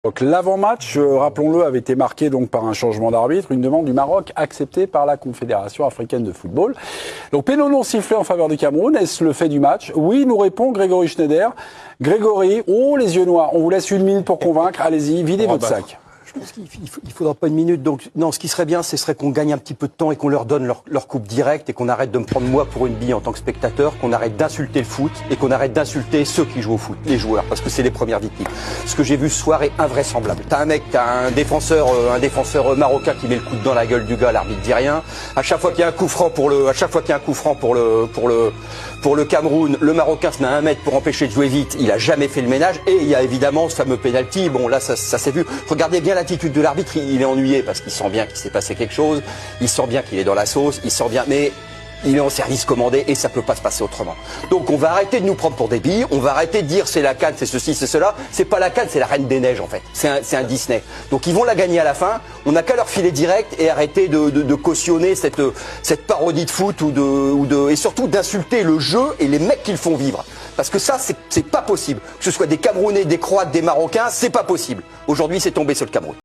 Donc l'avant-match, rappelons-le, avait été marqué donc par un changement d'arbitre, une demande du Maroc acceptée par la Confédération africaine de football. Donc pénal non sifflé en faveur du Cameroun, est-ce le fait du match? Oui, nous répond Grégory Schneider. Grégory, oh les yeux noirs, on vous laisse une minute pour convaincre, allez-y, videz votre sac. Je pense qu'il ne faudra pas une minute. Donc, non, ce qui serait bien, ce serait qu'on gagne un petit peu de temps et qu'on leur donne leur coupe directe et qu'on arrête de me prendre moi pour une bille en tant que spectateur, qu'on arrête d'insulter le foot et qu'on arrête d'insulter ceux qui jouent au foot, les joueurs, parce que c'est les premières victimes. Ce que j'ai vu ce soir est invraisemblable. T'as un défenseur marocain qui met le coude dans la gueule du gars, l'arbitre dit rien. À chaque fois qu'il y a un coup franc pour le Cameroun, le Marocain se met à 1 mètre pour empêcher de jouer vite. Il a jamais fait le ménage. Et il y a évidemment ce fameux penalty. Bon, là, ça s'est vu. Regardez bien l'attitude de l'arbitre. Il est ennuyé parce qu'il sent bien qu'il s'est passé quelque chose. Il sent bien qu'il est dans la sauce. Il sent bien, mais il est en service commandé et ça peut pas se passer autrement. Donc on va arrêter de nous prendre pour des billes. On va arrêter de dire c'est la CAN, c'est ceci, c'est cela. C'est pas la CAN, c'est la Reine des Neiges en fait. C'est un Disney. Donc ils vont la gagner à la fin. On n'a qu'à leur filer direct et arrêter de cautionner cette parodie de foot et surtout d'insulter le jeu et les mecs qui le font vivre. Parce que ça, c'est pas possible. Que ce soit des Camerounais, des Croates, des Marocains, c'est pas possible. Aujourd'hui, c'est tombé sur le Cameroun.